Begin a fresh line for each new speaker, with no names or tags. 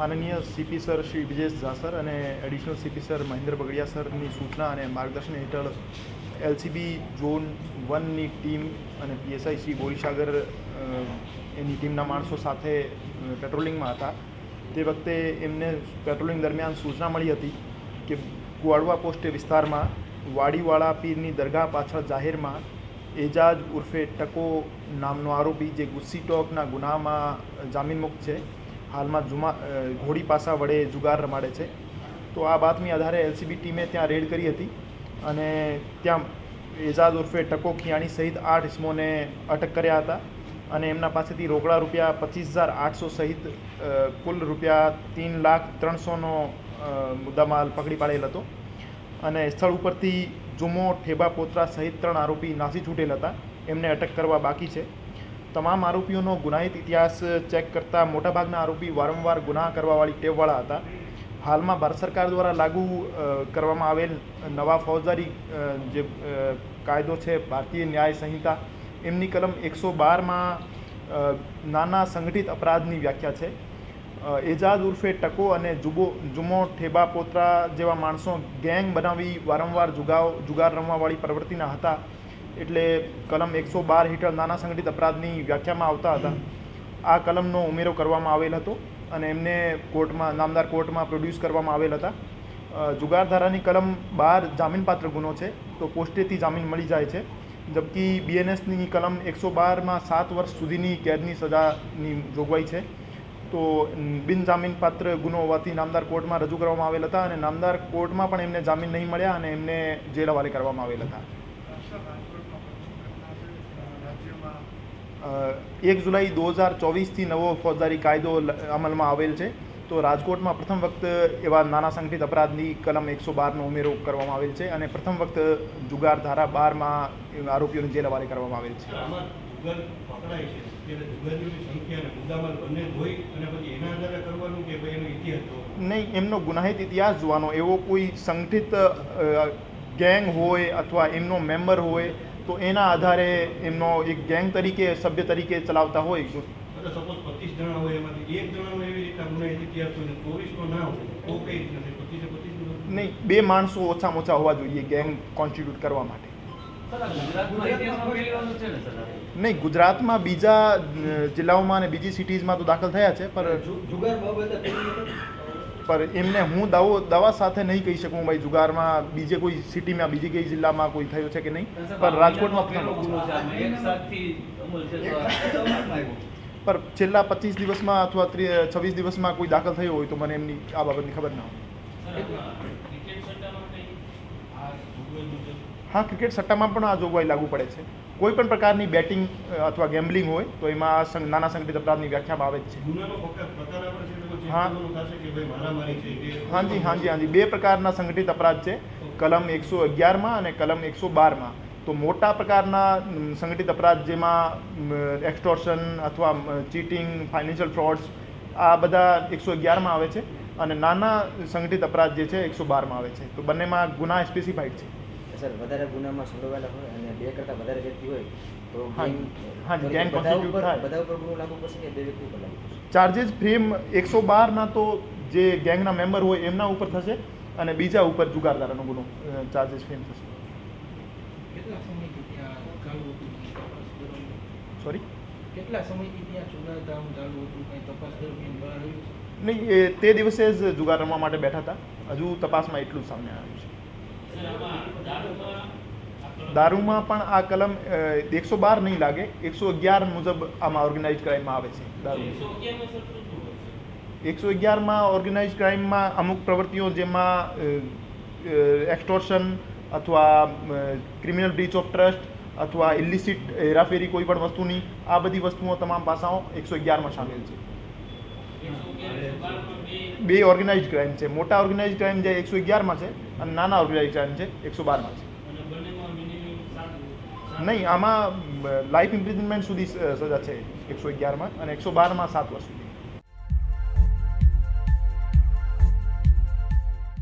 માનનીય CP sir Shri Vijesh Jha sir અને additional CP sir Mahendra Bagadiya સરની સૂચના અને માર્ગદર્શન હેઠળ એલસીબી ઝોન 1ની ટીમ અને પીએસઆઈ શ્રી બોરીસાગર એની ટીમના માણસો સાથે પેટ્રોલિંગમાં હતા. તે વખતે એમને પેટ્રોલિંગ દરમિયાન સૂચના મળી હતી કે કુવાડવા પોસ્ટ વિસ્તારમાં વાડીવાળા પીરની દરગાહ પાછળ જાહેરમાં એજાજ ઉર્ફે ટકો નામનો આરોપી જે ગુસ્સી ટોકના ગુનામાં જામીન મુક્ત છે, હાલમાં ઘોડી પાસા વડે જુગાર રમાડે છે. તો આ બાતમી આધારે એલસીબી ટીમે ત્યાં રેડ કરી હતી અને ત્યાં એજાજ ઉર્ફે ટકો ખિયાણી સહિત 8 ઇસમોને અટક કર્યા હતા અને એમના પાસેથી રોકડા રૂપિયા 25,800 સહિત કુલ રૂપિયા 3,03,000નો મુદ્દામાલ પકડી પાડેલ હતો અને સ્થળ ઉપરથી જુમો ઠેબા પોત્રા સહિત 3 આરોપી નાસી છૂટેલ હતા. એમને અટક કરવા બાકી છે. તમામ આરોપીઓનો ગુનાહિત ઇતિહાસ ચેક કરતાં મોટાભાગના આરોપી વારંવાર ગુનાહ કરવાવાળી ટેવવાળા હતા. હાલમાં ભારત સરકાર દ્વારા લાગુ કરવામાં આવેલ નવા ફોજદારી જે કાયદો છે, ભારતીય ન્યાય સંહિતા, એમની કલમ 112માં નાના સંગઠિત અપરાધની વ્યાખ્યા છે. એજાજ ઉર્ફે ટકો અને જુમો ઠેબા પોત્રા જેવા માણસો ગેંગ બનાવી વારંવાર જુગાર રમવાવાળી પ્રવૃત્તિના હતા, એટલે કલમ 112 હેઠળ નાના સંગઠિત અપરાધની વ્યાખ્યામાં આવતા હતા. આ કલમનો ઉમેરો કરવામાં આવેલ હતો અને એમને નામદાર કોર્ટમાં પ્રોડ્યુસ કરવામાં આવેલ હતા. જુગાર ધારાની કલમ 12 જામીનપાત્ર ગુનો છે, તો પોસ્ટેથી જામીન મળી જાય છે. જબકી બીએનએસની કલમ 112માં 7 વર્ષ સુધીની કેદની સજાની જોગવાઈ છે. તો બિનજામીનપાત્ર ગુનો હોવાથી નામદાર કોર્ટમાં રજૂ કરવામાં આવેલ હતા અને નામદાર કોર્ટમાં પણ એમને જામીન નહીં મળ્યા અને એમને જેલ હવાલે કરવામાં આવેલ હતા. 1 જુલાઈ 2024થી નવો ફોજદારી કાયદો અમલમાં આવેલ છે. તો રાજકોટમાં પ્રથમ વખત એવા નાના સંગઠિત અપરાધની કલમ 112નો ઉમેરો કરવામાં આવેલ છે અને પ્રથમ વખત જુગાર ધારા 12માં આરોપીઓને જેલ હવાલે કરવામાં આવેલ છે. નહીં, એમનો ગુનાહિત ઇતિહાસ જોવાનો, એવો કોઈ સંગઠિત ગેંગ હોય અથવા એમનો મેમ્બર હોય તો એના આધારે એમનો એક ગેંગ તરીકે સભ્ય તરીકે ચલાવતા હોય.
સપોઝ 25 જણા હોય, એમાંથી એક જણાનો એવી રીતના ગુનાહિત ઇતિહાસ હોય ને 24નો ના હોય તો કઈ રીતના 25
નહીં, 2 માણસો ઓછામાં ઓછા હોવા જોઈએ ગેંગ કોન્સ્ટિટ્યુટ કરવા માટે. નહીં, ગુજરાતમાં બીજા જિલ્લાઓમાં અને બીજી સિટીઝમાં તો દાખલ થયા છે, પર એમને હું દાવા સાથે નહીં કહી શકું ભાઈ જુગારમાં બીજે કોઈ સિટીમાં બીજી કઈ જિલ્લામાં કોઈ થયો છે કે નહીં, પણ રાજકોટમાં પર છેલ્લા 25 દિવસમાં અથવા 26 દિવસમાં કોઈ દાખલ થયો હોય તો મને એમની આ બાબતની ખબર ના હોય. હા, ક્રિકેટ સટ્ટામાં પણ આ જોગવાઈ લાગુ પડે છે. કોઈ પણ પ્રકારની બેટિંગ અથવા ગેમ્બલિંગ હોય તો એમાં નાના સંગઠિત અપરાધની વ્યાખ્યામાં આવે જ છે. હાજી, 2 પ્રકારના સંગઠિત અપરાધ છે, કલમ 111માં અને કલમ 112માં. તો મોટા પ્રકારના સંગઠિત અપરાધ જેમાં એક્સટોર્શન અથવા ચીટિંગ, ફાઇનાન્શિયલ ફ્રોડ્સ, આ બધા 111માં આવે છે અને નાના સંગઠિત અપરાધ જે છે 112માં આવે છે. તો બંનેમાં ગુના સ્પેસિફાઈડ છે.
સર, વધારે ગુનામાં સંડોવાયેલા હોય અને 2 કરતાં વધારે વ્યક્તિ હોય તો
હાજી, ગેંગ કોન્સ્ટિટ્યુટ થાય.
બધા ઉપર ગુનો લાગુ પડશે કે 2 વ્યક્તિ ઉપર લાગુ પડશે?
ચાર્જિસ ફ્રેમ 112ના તો જે ગેંગના મેમ્બર હોય એમના ઉપર થશે અને બીજા ઉપર જુગાર ધારાનો ગુનો ચાર્જિસ ફ્રેમ થશે. સોરી,
કેટલા સમયથી ત્યાં જુગારધામ ચાલુ હતું? કંઈ તપાસ દરમિયાન બહાર આવ્યું?
નહીં, તે દિવસે જ જુગાર રમવા માટે બેઠા હતા. હજુ તપાસમાં એટલું જ સામે આવ્યું છે. દારૂમાં પણ આ કલમ 112 નહીં લાગે, 111 મુજબ આમાં ઓર્ગેનાઇઝ ક્રાઇમમાં આવે છે. દારૂ 111માં ઓર્ગેનાઇઝ ક્રાઇમમાં અમુક પ્રવૃત્તિઓ જેમાં એક્સટોર્શન અથવા ક્રિમિનલ બ્રીચ ઓફ ટ્રસ્ટ અથવા ઇલિસિટ હેરાફેરી કોઈ પણ વસ્તુની, આ બધી વસ્તુઓ તમામ પાસાઓ 111માં સામેલ છે. 2 ઓર્ગેનાઇઝ ક્રાઇમ છે. મોટા ઓર્ગેનાઇઝ ક્રાઇમ જે 111માં છે અને નાના ઓર્ગેનાઇઝ ક્રાઇમ છે 112માં છે. નહીં, આમાં લાઈફ ઇમ્પ્રિઝનમેન્ટ સુધી સજા છે 111માં અને 112માં 7 વર્ષ સુધી.